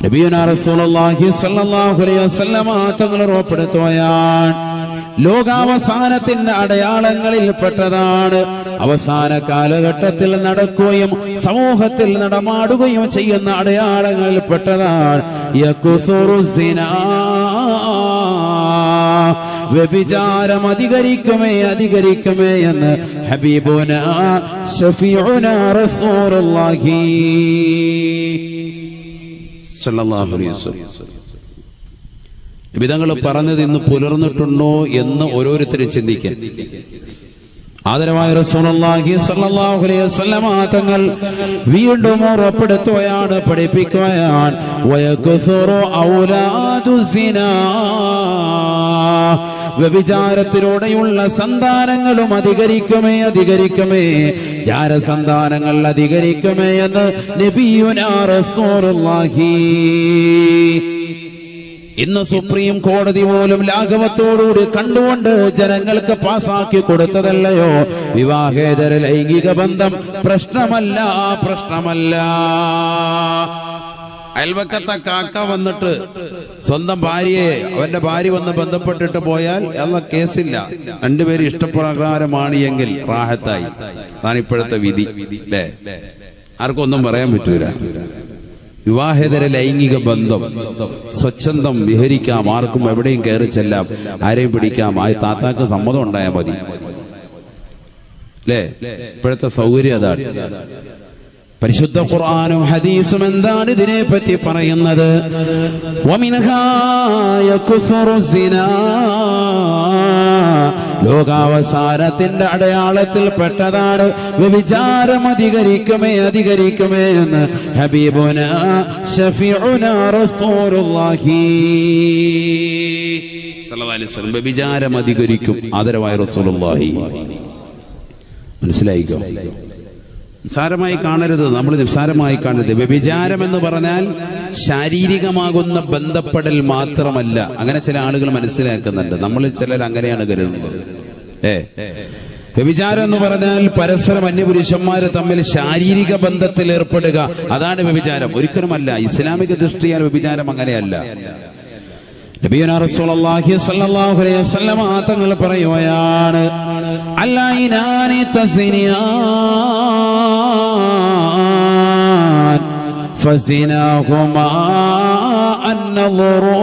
നബിയുനാ റസൂലുള്ളാഹി സ്വല്ലല്ലാഹു അലൈഹി വസല്ലമ തങ്ങൾ ഉറപ്പെടുത്തുകയാണ്, ലോകാവസാനത്തിന്റെ അടയാളങ്ങളിൽ പെട്ടതാണ്, അവസാന കാലഘട്ടത്തിൽ നടക്കുകയും സമൂഹത്തിൽ നടമാടുകയും ചെയ്യുന്ന അടയാളങ്ങളിൽ പെട്ടതാണ് യകുസുറു സിനാ, വ്യഭിചാരം അധികരിക്കുമേ എന്ന് ഹബീബുനാ ശഫീഉനാ റസൂലുള്ളാഹി സ്വല്ലല്ലാഹു അലൈഹി വസല്ലം. വിധങ്ങൾ പറഞ്ഞത് ഇന്ന് പുലർന്നിട്ടുണ്ടോ എന്ന് ഓരോരുത്തരും ചിന്തിക്കാൻ. ആദരവായ റസൂലുള്ളാഹി സ്വല്ലല്ലാഹു അലൈഹി വസല്ലം തങ്ങൾ വീണ്ടും ഉറപ്പെടുത്തുകയാണ്, പഠിപ്പിക്കുകയാണ്, വയകുസുറു ഔലാദു സിനാ, വ്യഭിചാരത്തിലൂടെയുള്ള സന്താനങ്ങളും അധികരിക്കുമേ, ജാരസന്താനങ്ങൾ അധികരിക്കുമേ എന്ന് നബിയുനാ റസൂലുള്ളാഹി. ഇന്ന് സുപ്രീം കോടതി പോലും ലാഘവത്തോടുകൂടി കണ്ടുകൊണ്ട് ജനങ്ങൾക്ക് പാസാക്കി കൊടുത്തതല്ലയോ വിവാഹേതര ലൈംഗിക ബന്ധം പ്രശ്നമല്ല. അയൽവക്കത്തെ കാക്ക വന്നിട്ട് സ്വന്തം ഭാര്യയെ അവന്റെ ഭാര്യ വന്ന് ബന്ധപ്പെട്ടിട്ട് പോയാൽ അല്ല കേസില്ല, രണ്ടുപേരും ഇഷ്ടപ്രകാരമാണ് എങ്കിൽ റാഹത്തായി. അതാണ് ഇപ്പോഴത്തെ വിധി അല്ലേ? ആർക്കൊന്നും പറയാൻ പറ്റൂല. വിവാഹേതര ലൈംഗിക ബന്ധം സ്വച്ഛന്തം വിഹരിക്കാം, ആർക്കും എവിടെയും കയറി ചെല്ലാം, ആരെയും പിടിക്കാം, ആ താത്താക്ക് സമ്മതം ഉണ്ടായാൽ മതി അല്ലേ? ഇപ്പോഴത്തെ സൗകര്യം അതാണ്. പരിശുദ്ധ ഖുർആനും ഹദീസും എന്താണ് ഇതിനെ പറ്റി പറയുന്നത്? വമിൻഹാ യകുസുറു സിനാ, ലോകാവസാനത്തിന്റെ അടയാളത്തിൽ പെട്ടതാണ് വ്യഭിചാരം അധികരിക്കുമേ എന്ന് ഹബീബുനാ ശഫീഉനാ റസൂലുള്ളാഹി സ്വല്ലല്ലാഹു അലൈഹി വസല്ലം. വ്യഭിചാരം അധികരിക്കും, ആദരവായ റസൂലുള്ളാഹി. മനസ്സിലായിക്കോ? നിസ്സാരമായി കാണരുത്, നമ്മൾ നിസ്സാരമായി കാണരുത്. വ്യഭിചാരം എന്ന് പറഞ്ഞാൽ ശാരീരികമാകുന്ന ബന്ധപ്പെടൽ മാത്രമല്ല. അങ്ങനെ ചില ആളുകൾ മനസ്സിലാക്കുന്നുണ്ട്, നമ്മൾ ചിലർ അങ്ങനെയാണ് കരുതുന്നത്. വ്യഭിചാരം എന്ന് പറഞ്ഞാൽ പരസ്പരം അന്യപുരുഷന്മാര് തമ്മിൽ ശാരീരിക ബന്ധത്തിൽ ഏർപ്പെടുക, അതാണ് വ്യഭിചാരം. ഒരിക്കലുമല്ല. ഇസ്ലാമിക ദൃഷ്ടിയാൽ വ്യഭിചാരം അങ്ങനെയല്ല. നബിയുനാ റസൂലുള്ളാഹി സ്വല്ലല്ലാഹു അലൈഹി വസല്ലം തങ്ങൾ പറയുകയാണ്, അല്ലൈനാനി തസിനിയാൻ ഫസിനാഹുമാ അന്നളുറു.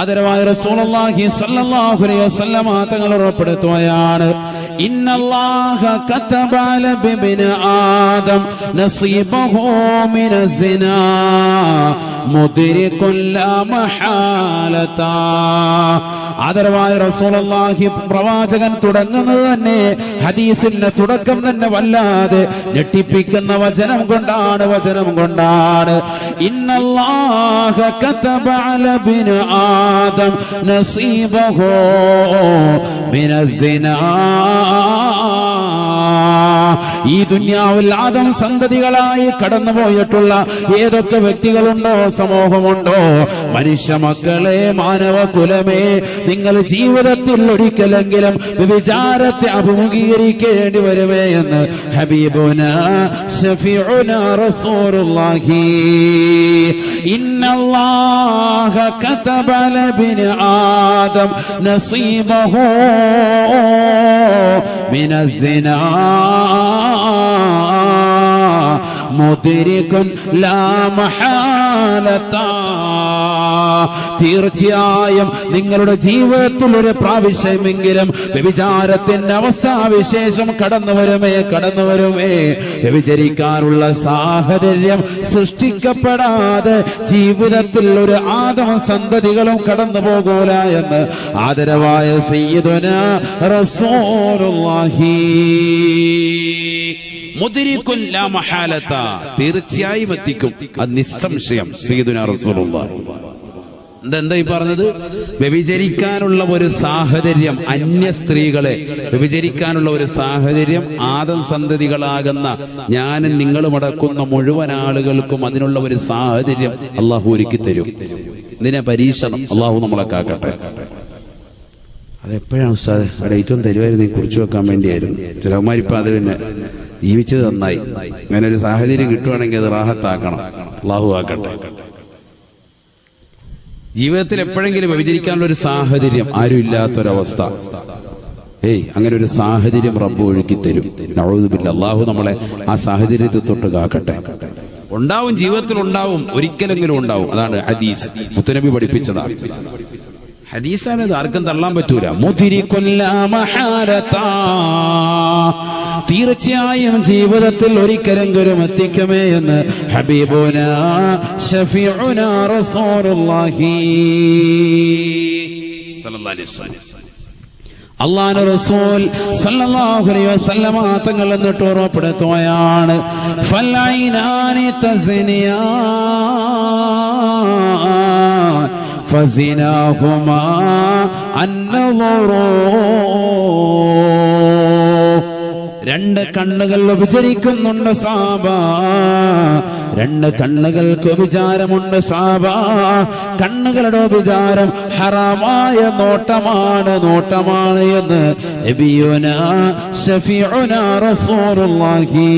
ആദരവായ റസൂലുള്ളാഹി സ്വല്ലല്ലാഹു അലൈഹി വസല്ലം തങ്ങൾ ഉറപ്പെടുത്തുകയാണ്, ഇന്നല്ലാഹ കതബ അലാ ഇബ്നി ആദം നസീബഹു മിനസ് സിനാ മുദ്രികുൻ ലാ മഹാലത. ആദരവായ റസൂലുള്ളാഹി പ്രവാചകൻ തുടങ്ങുന്നത് തന്നെ ഹദീസിന്റെ തുടക്കം തന്നെ വല്ലാതെ ഞെട്ടിപ്പിക്കുന്ന വചനം കൊണ്ടാണ്. ഇന്നല്ലാഹ കതബ അലാ ഇബ്നി ആദം നസീബഹു മിനസ് സിനാ. ഈ ദുനിയാവിൽ ആദം സന്തതികളായി കടന്നുപോയിട്ടുള്ള ഏതൊക്കെ വ്യക്തികളുണ്ടോ, സമൂഹമുണ്ടോ, മനുഷ്യ മക്കളെ, മാനവ കുലമേ, നിങ്ങൾ ജീവിതത്തിൽ ഒരിക്കലെങ്കിലും വ്യഭിചാരത്തെ അഭിമുഖീകരിക്കേണ്ടി വരുമേ എന്ന് ഹബീബുനാ ശഫീഉനാ റസൂലുള്ളാഹി. ഇന്നല്ലാഹ കതബ അലാ ഇബ്നി ആദം നസീബഹു മിനസ് സിനാ മുദ്രികുൻ ലാ മഹാലത. തീർച്ചയായും നിങ്ങളുടെ ജീവിതത്തിൽ ഒരു പ്രാവശ്യമെങ്കിലും വ്യഭിചാരത്തിന്റെ അവസ്ഥാവിശേഷം കടന്നു വരുമേ. വ്യഭിചരിക്കാനുള്ള സാഹചര്യം സൃഷ്ടിക്കപ്പെടാതെ ജീവിതത്തിൽ ഒരു ആദമ സന്തതികളും കടന്നു പോകൂല എന്ന് ആദരവായ സയ്യിദുനാ റസൂലുള്ളാഹി. മുദ്രികുൻ ലാ മഹാലത, തീർച്ചയായും എത്തിക്കും, അത് നിസ്സംശയം സയ്യിദുനാ റസൂലുള്ളാഹി. എന്താ ഈ പറഞ്ഞത്? വ്യഭിചരിക്കാനുള്ള ഒരു സാഹചര്യം, അന്യ സ്ത്രീകളെ വ്യഭിചരിക്കാനുള്ള ഒരു സാഹചര്യം ആദം സന്തതികളാകുന്ന ഞാനും നിങ്ങളും അടക്കുന്ന മുഴുവൻ ആളുകൾക്കും അതിനുള്ള ഒരു സാഹചര്യം അള്ളാഹു ഒരുക്കി തരും. ഇതിനെ പരീക്ഷണം അള്ളാഹു നമ്മളെ കാക്കട്ടെ. അതെപ്പോഴാണ് ഉസ്താദ് അവിടെ ഏറ്റവും തരുമായിരുന്നു കുറിച്ചു വെക്കാൻ വേണ്ടിയായിരുന്നു. ചിലവന്മാരിപ്പോ അത് പിന്നെ ജീവിച്ചത് നന്നായി. അങ്ങനെ ഒരു സാഹചര്യം കിട്ടുവാണെങ്കിൽ അത് റാഹത്താക്കണം. അല്ലാഹു ആക്കട്ടെ. ജീവിതത്തിൽ എപ്പോഴെങ്കിലും വ്യഭിചരിക്കാനുള്ള ഒരു സാഹചര്യം ആരും ഇല്ലാത്തൊരവസ്ഥ, അങ്ങനെ ഒരു സാഹചര്യം റബ്ബ് ഒഴുക്കി തരും. നഊദു ബില്ലാഹ്. അല്ലാഹു നമ്മളെ ആ സാഹചര്യത്തിൽ തൊട്ട് കാക്കട്ടെ. ഉണ്ടാവും, ജീവിതത്തിൽ ഉണ്ടാവും, ഒരിക്കലെങ്കിലും ഉണ്ടാവും. അതാണ് ഹദീസ്, മുത്തുനബി പഠിപ്പിച്ചതാണ്. ഹദീസാണ്, ഇത് ആർക്കും തള്ളാൻ പറ്റൂല. തീർച്ചയായും ജീവിതത്തിൽ ഒരിക്കലെങ്കിലും എത്തിക്കുമേ എന്ന് ഹബീബുനാ ശഫീഉനാ റസൂലുള്ളാഹി സ്വല്ലല്ലാഹു അലൈഹി വസല്ലം. അല്ലാഹുവിന്റെ റസൂൽ സല്ലല്ലാഹു അലൈഹി വസല്ലം തങ്ങൾ എന്നിട്ട് ഉറപ്പെടുത്തുകയാണ്, ഫലൈനാനി തസ്നിയാൻ ഫസിനാഹുമാ അന്നളറൂ. രണ്ട് കണ്ണുകൾ വ്യഭിചരിക്കുന്നുണ്ട് സാബ, രണ്ട് കണ്ണുകൾക്ക് വിചാരമുണ്ട് സാബ. കണ്ണുകളുടെ വിചാരം ഹറാമായ നോട്ടമാണ് എന്ന് നബിയുനാ ശഫീഉനാ റസൂലുള്ളാഹി.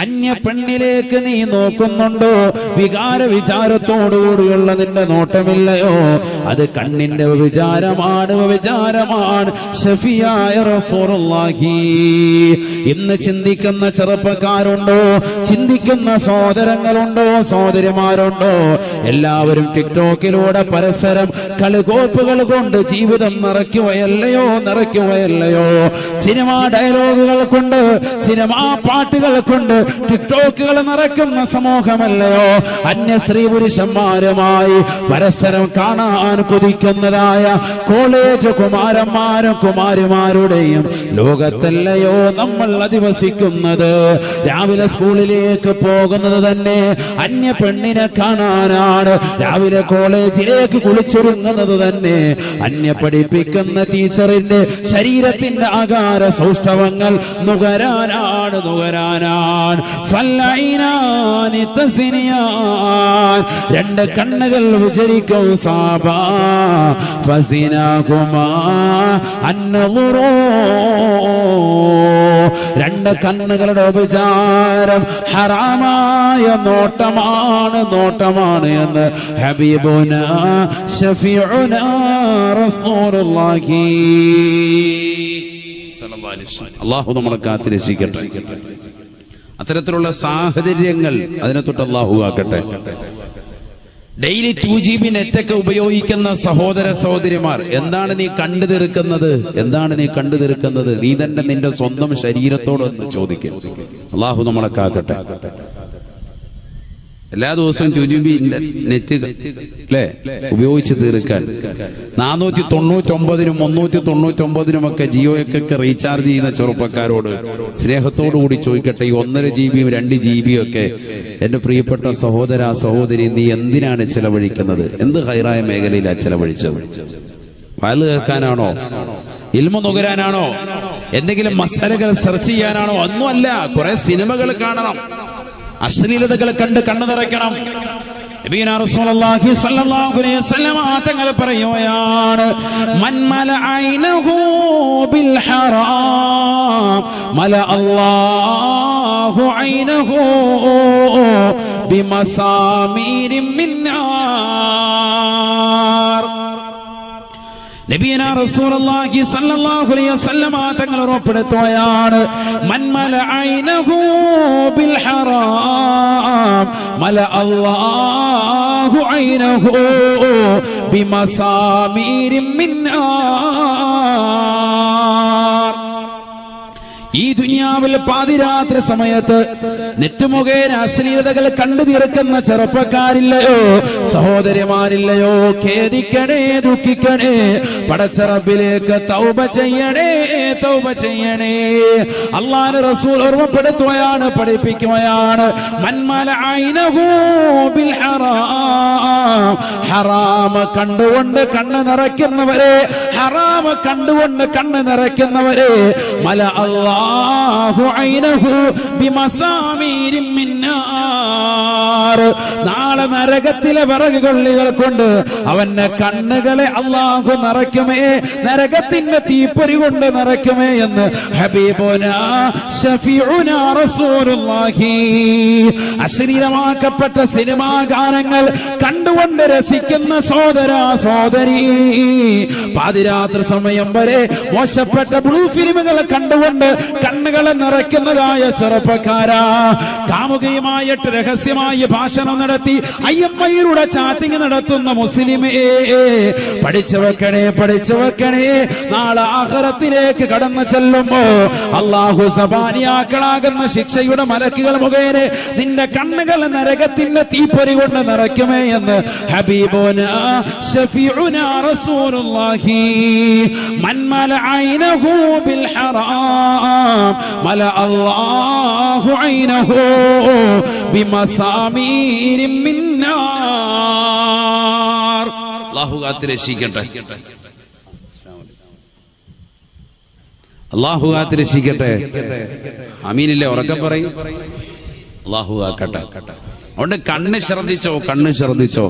അന്യ പെണ്ണിലേക്ക് നീ നോക്കുന്നുണ്ടോ? വിചാരത്തോടുകൂടിയുള്ള നിന്റെ നോട്ടമില്ലയോ? അത് കണ്ണിന്റെ വിചാരമാണ്. ശഫിയായ റസൂലുള്ളാഹി. ഇന്ന് ചിന്തിക്കുന്ന ചെറുപ്പക്കാരുണ്ടോ? ചിന്തിക്കുന്ന സഹോദരങ്ങളുണ്ടോ? സഹോദരിമാരുണ്ടോ? എല്ലാവരും ടിക്ടോക്കിലൂടെ പരസ്പരം കളികോപ്പുകൾ കൊണ്ട് ജീവിതം നിറയ്ക്കുകയല്ലയോ? സിനിമാ ഡയലോഗുകൾ കൊണ്ട്, സിനിമാ പാട്ടുകൾ കൊണ്ട് ടിക്ടോക്കുകൾ നിറയ്ക്കുന്ന സമൂഹമല്ലയോ? അന്യ സ്ത്രീ പുരുഷന്മാരുമായി പരസ്പരം കാണാൻ കൊതിക്കുന്നതായ കോളേജ് കുമാരന്മാരും കുമാരിമാരുടെയും ലോകത്തല്ലയോ നമ്മൾ അധിവസിക്കുന്നത്? രാവിലെ സ്കൂളിലേക്ക് പോകുന്നത് തന്നെ അന്യ പെണ്ണിനെ കാണാനാണ്. രാവിലെ കോളേജിലേക്ക് കുളിച്ചൊരുങ്ങുന്നത് തന്നെ അന്യ പഠിപ്പിക്കുന്ന ടീച്ചറിന്റെ ശരീരത്തിന്റെ ആകാര സൗഷ്ഠവങ്ങൾ നുകരാനാണ്. ഫലൈനാനി തസ്നിയാൻ, രണ്ട് കണ്ണുകൾ വിചരിക്കും സാബ, ഫസിനാകുമാ അന്നളറൂ. രണ്ട് കണ്ണുകളുടെ വിചാരം ഹറാമായ നോട്ടമാണ് എന്ന് ഹബീബുനാ ശഫീഉനാ റസൂലുള്ളാഹി സ്വല്ലല്ലാഹു അലൈഹി വസല്ലം. അല്ലാഹു നമ്മളെ കാത്തുരക്ഷിക്കട്ടെ. അത്തരത്തിലുള്ള സാഹചര്യങ്ങൾ അതിനെ തൊട്ട് അല്ലാഹു ആക്കട്ടെ. ഡെയിലി 2GB നെറ്റൊക്കെ ഉപയോഗിക്കുന്ന സഹോദര സഹോദരിമാർ, എന്താണ് നീ കണ്ടു തീർക്കുന്നത്? നീ തന്നെ നിന്റെ സ്വന്തം ശരീരത്തോടൊന്ന് ചോദിക്കും. അല്ലാഹു നമ്മളെ കാക്കട്ടെ. എല്ലാ ദിവസവും 2GB നെറ്റ് അല്ലേ ഉപയോഗിച്ച് തീർക്കാൻ 499-നും 399-നും ജിയോയ്ക്കൊക്കെ റീചാർജ് ചെയ്യുന്ന ചെറുപ്പക്കാരോട് സ്നേഹത്തോടുകൂടി ചോദിക്കട്ടെ, ഈ 1.5 GB 2 GB ഒക്കെ എന്റെ പ്രിയപ്പെട്ട സഹോദര സഹോദരി, നീ എന്തിനാണ് ചെലവഴിക്കുന്നത്? എന്ത് ഹൈറായ മേഖലയിലാണ് ചെലവഴിച്ചത്? വയല് കേൾക്കാനാണോ? ഇൽമു നുകരാനാണോ? എന്തെങ്കിലും മസാലകൾ സെർച്ച് ചെയ്യാനാണോ? ഒന്നുമല്ല. കുറെ സിനിമകൾ കാണണം, അശ്ലീലതകൾ കണ്ട് കണ്ണു നിറയ്ക്കണം. നബിയുനാ റസൂലുള്ളാഹി സ്വല്ലല്ലാഹു അലൈഹി വസല്ലം തങ്ങൾ പറയുകയാണ്, മൻ മലഅൈനഹു ബിൽ ഹറാം മല അല്ലാഹു ഐനഹു ബിമസാമീരിൻ മിൻ നാർ. നബിയുനാ റസൂലുള്ളാഹി സ്വല്ലല്ലാഹു അലൈഹി വസല്ലം തങ്ങൾ ഉറപ്പെടുത്തുകയാണ്, മൻ മലഅൈനഹു ബിൽ ഹറാം മല അല്ലാഹു ഐനഹു ബിമസാമീരിൻ മിൻ നാർ. ഈ ദുനിയാവിൽ പാതിരാത്രി സമയത്ത് നെറ്റ് മുഖേന അശ്ലീലതകൾ കണ്ടു തീർക്കുന്ന ചെറുപ്പക്കാരില്ലയോ? സഹോദരിമാരില്ലയോ? ഖേദിക്കണേ, ദുഃഖിക്കണേ, പടച്ച റബ്ബിലേക്ക് തൗബ ചെയ്യണേ. അല്ലാഹുവിന്റെ റസൂൽ ഓർമ്മപ്പെടുത്തുകയാണ്, പഠിപ്പിക്കുകയാണ്, മൻ മലഅൈനഹു ബിൽ ഹറാം, ഹറാം കണ്ടുകൊണ്ട് കണ്ണ് നിറയ്ക്കുന്നവരെ, മല അല്ലാഹു ഐനഹു ബിമസാമീരിൻ മിൻ നാർ, നാളെ നരകത്തിലെ വിറകുകൊള്ളികൾ കൊണ്ട് അവന്റെ കണ്ണുകളെ അല്ലാഹു നിറയ്ക്കുമേ, നരകത്തിന്റെ തീപ്പൊരി കൊണ്ട് നിറയ്ക്കുമേ എന്ന് ഹബീബുനാ ശഫീഉനാ റസൂലുള്ളാഹി. അശ്ലീലമാക്കപ്പെട്ട സിനിമാ ഗാനങ്ങൾ കണ്ടുകൊണ്ട് രസിക്കുന്ന സഹോദരാ സഹോദരി, പാതിരാത്രി സമയം വരെ മോശപ്പെട്ട ബ്ലൂ ഫിലിമുകൾ കണ്ടുകൊണ്ട് കണ്ണുകളെ നിറയ്ക്കുന്നതായ ചെറുപ്പക്കാരാ, കാമുകയുമായിട്ട് രഹസ്യമായി ഭാഷണം നടത്തി അയ്യമ്മയുടെ ചാറ്റിംഗ് നടത്തുന്ന മുസ്ലിമേ, പഠിച്ചു വെക്കണേ, പഠിച്ചു വെക്കണേ. നാളെ ആഖിറത്തിലേക്ക് കടന്നു ചെല്ലുമ്പോ അല്ലാഹു സബാനിയാക്കളാകുന്ന ശിക്ഷയുടെ മലക്കുകൾ മുഖേന നിന്റെ കണ്ണുകൾ നരകത്തിന്റെ തീപ്പൊരി കൊണ്ട് നിറയ്ക്കുമേ എന്ന് ഹബീബുനാ ശഫീഉനാ റസൂലുള്ളാഹി. മൻ മലഅൈനഹു ബിൽ ഹറാം മല അല്ലാഹു ഐനഹു ബിമസാമീരിൻ മിൻ നാർ. അല്ലാഹു കാത്തിരക്ഷിക്കട്ടെ, അല്ലാഹു കാത്തിരക്ഷിക്കട്ടെ. ആമീനില്ലേ? ഉറക്കം പറയും. അല്ലാഹു കാക്കട്ടെ. അതുകൊണ്ട് കണ്ണ് ശ്രദ്ധിച്ചോ, കണ്ണ് ശ്രദ്ധിച്ചോ.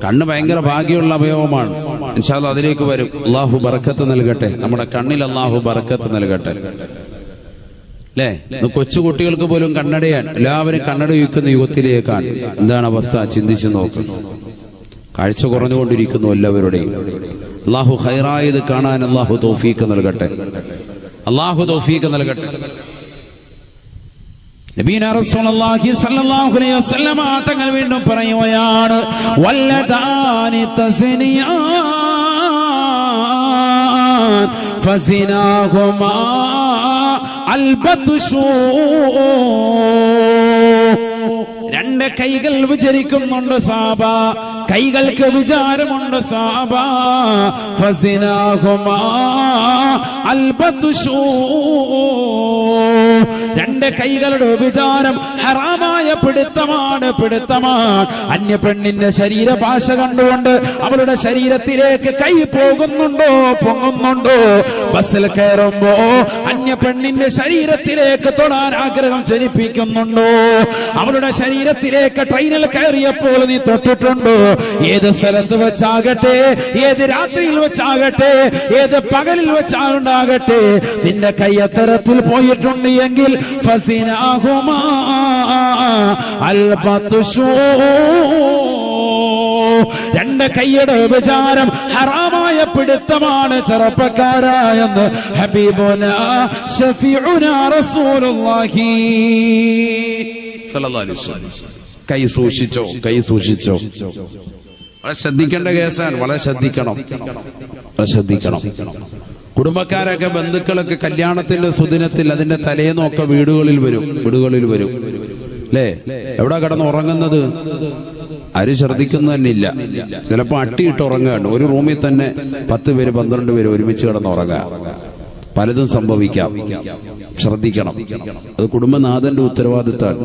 കണ്ണ് ഭയങ്കര ഭാഗ്യമുള്ള അവയവമാണ്. ഇൻഷാ അല്ലാഹ് അതിലേക്ക് വരും. അല്ലാഹു ബർക്കത്ത് നൽകട്ടെ, നമ്മുടെ കണ്ണിൽ അല്ലാഹു ബർക്കത്ത് നൽകട്ടെ. അല്ലേ? കൊച്ചു കുട്ടികൾക്ക് പോലും കണ്ണടയാൻ എല്ലാവരും കണ്ണട യുക്കുന്ന യുഗത്തിലേക്കാണ്. എന്താണ് അവസ്ഥ? ചിന്തിച്ചു നോക്കുന്നു. കാഴ്ച കുറഞ്ഞുകൊണ്ടിരിക്കുന്നു എല്ലാവരുടെയും. അല്ലാഹു ഖൈറായത് കാണാൻ അല്ലാഹു തൗഫീഖ് നൽകട്ടെ, അല്ലാഹു തൗഫീഖ് നൽകട്ടെ. നബിയുനാ റസൂലുള്ളാഹി സ്വല്ലല്ലാഹു അലൈഹി വസല്ലമ തങ്ങൾ വീണ്ടും പറയുകയാണ്, വല്ലദാനി തസ്നിയാൻ ഫസിനാഹുമാ അൽബത്ഷൂ. രണ്ട് കൈകൾ വിചരിക്കുന്നുണ്ട് സാബ, കൈകൾക്ക് വിചാരമുണ്ട് സാബ. ഫസിനാഹുമാ അൽബത്ഷൂ. രണ്ട് കൈകളുടെ വിചാരം ഹറാമായ പിടുത്തമാണ്, പിടുത്തമാണ്. അന്യ പെണ്ണിന്റെ ശരീരഭാഷ കണ്ടുകൊണ്ട് അവളുടെ ശരീരത്തിലേക്ക് കൈ പോകുന്നുണ്ടോ, പൊങ്ങുന്നുണ്ടോ? ബസ്സിൽ കയറുമ്പോ അന്യ പെണ്ണിന്റെ ശരീരത്തിലേക്ക് തൊടാൻ ആഗ്രഹം ജനിപ്പിക്കുന്നുണ്ടോ? അവളുടെ ശരീരത്തിലേക്ക് ട്രെയിനിൽ കയറിയപ്പോൾ നീ തൊട്ടിട്ടുണ്ടോ? ഏത് സ്ഥലത്ത് വെച്ചാകട്ടെ, ഏത് രാത്രിയിൽ വെച്ചാകട്ടെ, ഏത് പകലിൽ വെച്ചാകട്ടെ, നിന്റെ കൈ അത്തരത്തിൽ പോയിട്ടുണ്ട് എങ്കിൽ ഫസിനാഹുമാ അൽബത്ഷൂ. രണ്ട് കൈയുടെ വിചാരം ഹറാമായ പിടുത്തമാണ് ചെറുപ്പക്കാരായെന്ന് ഹബീബുനാ ശഫീഉനാ റസൂലുള്ളാഹി സ്വല്ലല്ലാഹു അലൈഹി വസല്ലം. കൈ സൂക്ഷിച്ചോ, കൈ സൂക്ഷിച്ചോ. വളരെ ശ്രദ്ധിക്കേണ്ട കേസാണ്, വളരെ ശ്രദ്ധിക്കണം, വളരെ ശ്രദ്ധിക്കണം. കുടുംബക്കാരൊക്കെ ബന്ധുക്കളൊക്കെ കല്യാണത്തിന്റെ സുദിനത്തിൽ അതിന്റെ തലേന്നൊക്കെ വീടുകളിൽ വരും, വീടുകളിൽ വരും. അല്ലേ? എവിടെ കിടന്ന് ഉറങ്ങുന്നത് ആരും ശ്രദ്ധിക്കുന്ന തന്നെ ഇല്ല. ചിലപ്പോ അട്ടിയിട്ട് ഉറങ്ങുകയാണ്. ഒരു റൂമിൽ തന്നെ 10 പേര് 12 പേര് ഒരുമിച്ച് കിടന്ന് ഉറങ്ങുക. പലതും സംഭവിക്കാം, ശ്രദ്ധിക്കണം. അത് കുടുംബനാഥന്റെ ഉത്തരവാദിത്തമാണ്.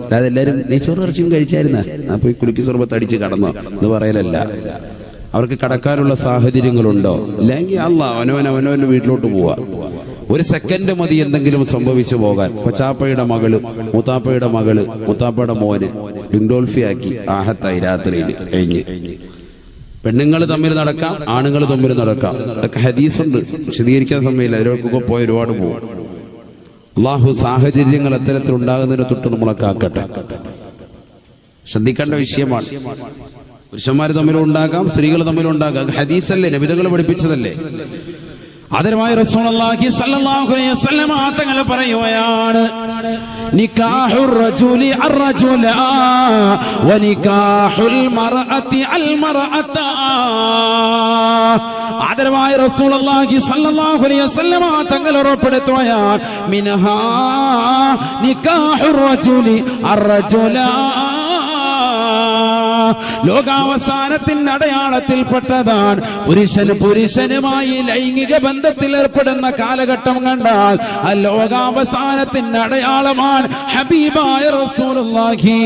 അല്ലാതെ എല്ലാരും നെയ്ച്ചോറ് ഇറച്ചിയും കഴിച്ചായിരുന്ന അപ്പൊ ഈ കുലുക്കി സർബത്ത് അടിച്ച് കടന്നു എന്ന് പറയലല്ല. അവർക്ക് കടക്കാനുള്ള സാഹചര്യങ്ങളുണ്ടോ? ഇല്ലെങ്കിൽ അവനവന്റെ വീട്ടിലോട്ട് പോവാ. ഒരു സെക്കൻഡ് മതി എന്തെങ്കിലും സംഭവിച്ചു പോകാൻ. പച്ചാപ്പയുടെ മകള്, മൂത്താപ്പയുടെ മകള്, മൂത്താപ്പയുടെ മോന് ഡിംഡോൾഫിയാക്കി ആഹത്തായി രാത്രിയിൽ കഴിഞ്ഞ്. പെണ്ണുങ്ങൾ തമ്മിൽ നടക്കാം, ആണുങ്ങൾ തമ്മിൽ നടക്കാം. അതൊക്കെ ഹദീസുണ്ട്, വിശദീകരിക്കാൻ സമയമില്ല. അതിലൊക്കെ പോയി ഒരുപാട് പോകും. അല്ലാഹു സാഹചര്യങ്ങൾ അത്തരത്തിൽ ഉണ്ടാകുന്നതിനെ തൊട്ട് നമ്മളൊക്കെ ആക്കട്ടെ. ശ്രദ്ധിക്കേണ്ട വിഷയമാണ്. പുരുഷന്മാര് തമ്മിലും ഉണ്ടാകാം, സ്ത്രീകൾ തമ്മിലും ഉണ്ടാകാം. ഹദീസല്ലേ, നബിതകൾ പഠിപ്പിച്ചതല്ലേ. ആദരവായ റസൂലുള്ളാഹി സ്വല്ലല്ലാഹു അലൈഹി വസല്ലം തങ്ങൾ പറയുകയാണ്, നികാഹുർ റജുലി അർറജുല വനികാഹുൽ മർഅതി അൽ മർഅത. ആദരവായ റസൂലുള്ളാഹി സ്വല്ലല്ലാഹു അലൈഹി വസല്ലം തങ്ങൾ ഉറപ്പെടുത്തുകയാണ്, മിൻഹാ നികാഹുർ റജുലി അർറജുല ലോകാവസാനത്തിന്റെ അടയാളത്തിൽപ്പെട്ടതാണ് പുരുഷനുമായി ലൈംഗിക ബന്ധത്തിൽ ഏർപ്പെടുന്ന കാലഘട്ടം കണ്ടാൽ ആ ലോകാവസാനത്തിന്റെ അടയാളമാണ് ഹബീബായ റസൂലുള്ളാഹി.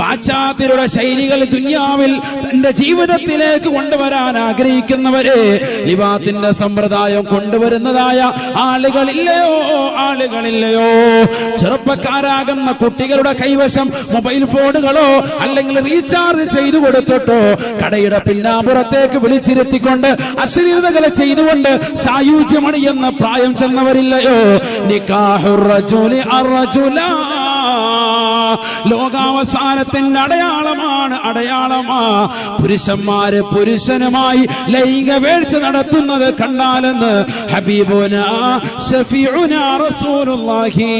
പാശ്ചാത്യരുടെ ശൈലികൾ ദുനിയാവിൽ തന്റെ ജീവിതത്തിലേക്ക് കൊണ്ടുവരാൻ ആഗ്രഹിക്കുന്നവരെ ലിവാത്തിന്റെ സമ്പ്രദായം കൊണ്ടുവരുന്നതായ ആളുകളില്ലയോ? ചെറുപ്പക്കാരാകുന്ന കുട്ടികളുടെ കൈവശം മൊബൈൽ ഫോണുകളോ അല്ലെങ്കിൽ റീചാർജ് ചെയ്തു കൊടുത്തിട്ടോ കടയുടെ പിന്നാമ്പുറത്തേക്ക് വിളിച്ചിരുത്തിക്കൊണ്ട് അശ്ലീലതകളെ ചെയ്തുകൊണ്ട് സായുജ്യമണിയെന്ന പ്രായം ചെന്നവരില്ലയോ? നിക്കാഹുർ റജുലി അർറജുലാ, ലോകാവസാനത്തിന്റെ അടയാളമാ പുരുഷന്മാര് പുരുഷനുമായി ലൈംഗിക വേഴ്ച നടത്തുന്നത് കണ്ടാലെന്ന് ഹബീബുനാ ശഫീഉനാ റസൂലുള്ളാഹി.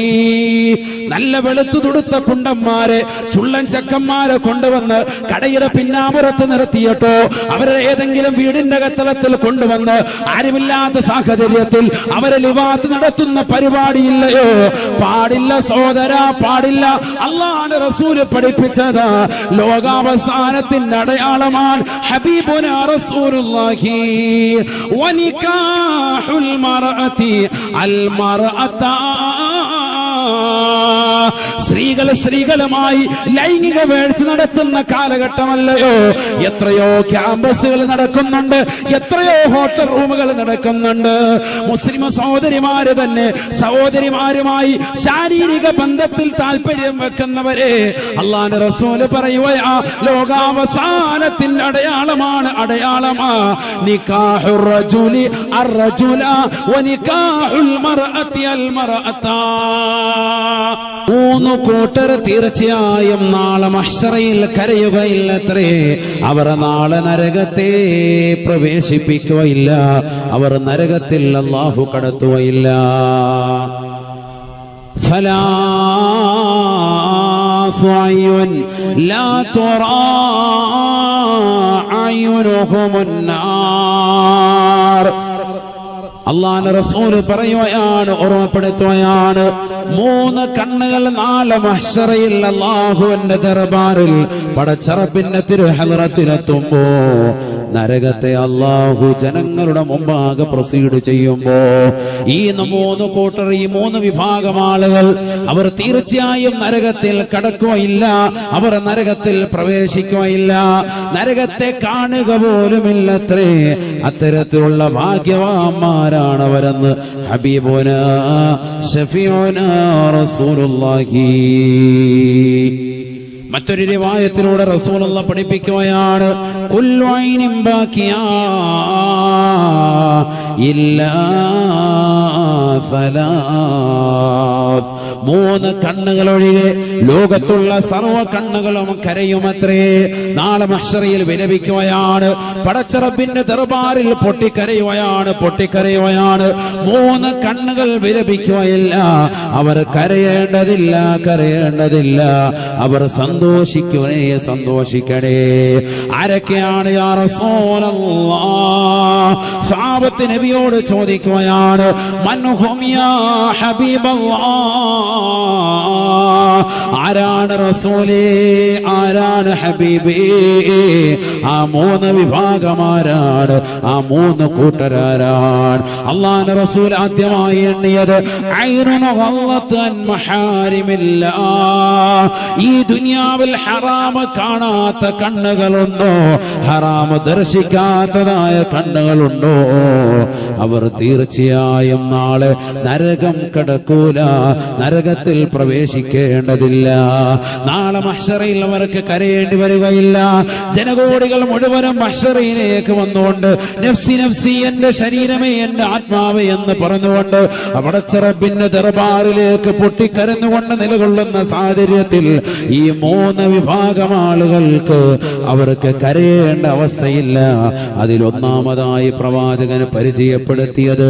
നല്ല വെളുത്തു തുടുത്ത കുണ്ടന്മാരെ ചുള്ളൻ ചക്കന്മാരെ കൊണ്ടുവന്ന് കടയുടെ പിന്നാമ്പുറത്ത് നിർത്തിയിട്ടോ അവരെ ഏതെങ്കിലും വീടിന്റെ കത്തളത്തിൽ കൊണ്ടുവന്ന് ആരുമില്ലാത്ത സാഹചര്യത്തിൽ അവരെ ലിവാത്ത് നടത്തുന്ന പരിപാടിയില്ലയോ? പാടില്ല സഹോദര, പാടില്ല. അല്ലാഹുവിന്റെ റസൂല് പഠിപ്പിച്ചത് ലോകാവസാനത്തിന്റെ അടയാളമാണ് ഹബീബുനാ റസൂലുള്ളാഹി. വനികാഹുൽ മർഅതി അൽ മർഅത, സ്ത്രീകളുമായി ലൈംഗിക വേഴ്ച നടത്തുന്ന കാലഘട്ടമല്ലയോ? എത്രയോ ക്യാമ്പസുകൾ നടക്കുന്നുണ്ട്, എത്രയോ ഹോട്ടൽ റൂമുകൾ നടക്കുന്നുണ്ട്. മുസ്ലിം സഹോദരിമാര് തന്നെ സഹോദരിമാരുമായി ശാരീരിക ബന്ധത്തിൽ താല്പര്യം വെക്കുന്നവരെ അല്ലാഹുവിന്റെ റസൂല് പറയുകയാ ലോകാവസാനത്തിന്റെ അടയാളമാ നിക്കാഹുർ റജുലി അർറജുല വനികാഹുൽ മർഅതി അൽ മർഅത. മൂന്ന് കൂട്ടർ തീർച്ചയായും നാളെ മഹ്ശറയിൽ കരയുകയില്ലത്രേ. അവർ നാളെ നരകത്തെ പ്രവേശിപ്പിക്കുകയില്ല, അവർ നരകത്തിൽ അല്ലാഹു കടത്തുകയില്ല. ثلاث عيون لا ترى عيونهم النار. അല്ലാഹുവിന്റെ റസൂൽ പറയുകയാണ്, ഓർമ്മപ്പെടുത്തുകയാണ്, മൂന്ന് കണ്ണുകൾ നാളെ മഹ്ശറയിൽ അല്ലാഹുവിന്റെ ദർബാറിൽ പടച്ചറബിന്റെ തിരുഹളറത്തിലെത്തുമ്പോ നരകത്തെ അല്ലാഹു ജനങ്ങളുടെ മുമ്പാകെ പ്രൊസീഡ് ചെയ്യുമ്പോ ഈ മൂന്ന് കൂട്ടർ, ഈ മൂന്ന് വിഭാഗം ആളുകൾ അവർ തീർച്ചയായും നരകത്തിൽ കടക്കുകയില്ല, അവർ നരകത്തിൽ പ്രവേശിക്കുകയില്ല, നരകത്തെ കാണുക പോലുമില്ലത്രേ. അത്തരത്തിലുള്ള ഭാഗ്യവാന്മാരാണ് അവരെന്ന് ഹബീബുനാ ശഫീഉനാ റസൂലുള്ളാഹി. മറ്റൊരു റിവായത്തിലൂടെ റസൂലുള്ളാഹി പഠിപ്പിക്കുകയാണ്, കുല്ലു ഐനിൻ ബാക്കിയാ ഇല്ലാ സലാത്ത്. മൂന്ന് കണ്ണുകളൊഴികെ ലോകത്തുള്ള സർവ്വ കണ്ണുകളും കരയുമത്രേ. നാളെ മഹ്ശറയിൽ വിലപിക്കുകയാണ്, പടച്ചറബിന്റെ ദർബാറിൽ പൊട്ടിക്കരയുകയാണ്. മൂന്ന് കണ്ണുകൾ വിലപിക്കുകയില്ല, അവർ കരയേണ്ടതില്ല, അവർ സന്തോഷിക്കണേ. ആരൊക്കെയാണ് യാ റസൂലല്ലാഹ്? സ്വഹാബത്ത് നബിയോട് ചോദിക്കുകയാണ്, മൻഹും യാ ഹബീബല്ലാഹ്, ആരാണ് റസൂലേ, ആരാണ് ഹബീബേ? ആ മൂന്ന് വിഭാഗമാരാണ്, ആ മൂന്ന് കൂട്ടരാരാണ്? അല്ലാഹുവിന്റെ റസൂൽ ആദ്യമായി എണ്ണിയത് ഐനുൻ ഗല്ലത്ത് അൻ മഹാരിമില്ലാഹ്. ഈ ദുനിയാവിൽ ഹറാമ് കാണാത്ത കണ്ണുകളുണ്ടോ, ഹറാമ് ദർശിക്കാത്തതായ കണ്ണുകളുണ്ടോ, അവർ തീർച്ചയായും നാളെ നരകം കടക്കൂല, നരകത്തിൽ പ്രവേശിക്കേണ്ടതില്ല. നാളെ മഹ്ശറയിൽ അവർക്ക് കരയേണ്ടി വരികയില്ല. ജനകോടികൾ മുഴുവനും മഹ്ശറയിലേക്ക് വന്നുകൊണ്ട് നഫ്സി നഫ്സി, എന്റെ ശരീരമേ, എന്റെ ആത്മാവേ എന്ന് പറഞ്ഞുകൊണ്ട് പടച്ചറബിന്റെ ദർബാറിലേക്ക് പൊട്ടിക്കരഞ്ഞുകൊണ്ട് നിലകൊള്ളുന്ന സാഹചര്യത്തിൽ ഈ മൂന്ന് വിഭാഗം ആളുകൾക്ക് അവർക്ക് കരയേണ്ട അവസ്ഥയില്ല. അതിലൊന്നാമതായി പ്രവാചകന് പരിചയപ്പെടുത്തിയത്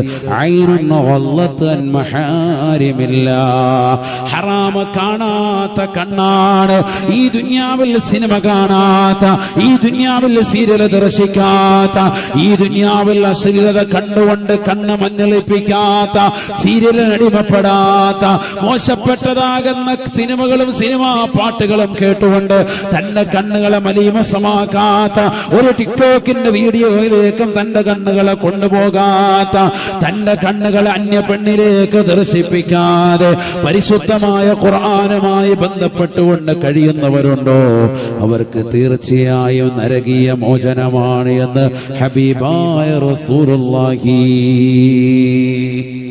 ഐനുൻ ഗല്ലത്ത് അൻ മഹാരിമില്ലാഹ്, ഹറാമ കാണാൻ കാണാത്ത കണ്ണാണ്, ഈ ദുനിയാവിൽ സിനിമ കാണാത്ത, ഈ ദുനിയാവിൽ സീരിയൽ ദർശിക്കാത്ത, ഈ ദുനിയാവിൽ അശ്ലീലത കണ്ടുകൊണ്ട് കണ്ണ് മഞ്ഞളിപ്പിക്കാത്ത, സീരിയലിന് അടിമപ്പെടാത്ത, മോശപ്പെട്ടതാകുന്ന സിനിമകളും സിനിമാ പാട്ടുകളും കേട്ടുകൊണ്ട് തന്റെ കണ്ണുകളെ മലീമസമാക്കാത്ത, ഒരു ടിക്ടോക്കിന്റെ വീഡിയോയിലേക്കും തന്റെ കണ്ണുകളെ കൊണ്ടുപോകാത്ത, തന്റെ കണ്ണുകളെ അന്യ പെണ്ണിലേക്ക് ദർശിപ്പിക്കാതെ പരിശുദ്ധമായ ഖുർആനുമായി ബന്ധപ്പെട്ടുകൊണ്ട് കഴിയുന്നവരുണ്ടോ, അവർക്ക് തീർച്ചയായും നരകീയ മോചനമാണ് എന്ന് ഹബീബായ റസൂലുള്ളാഹി.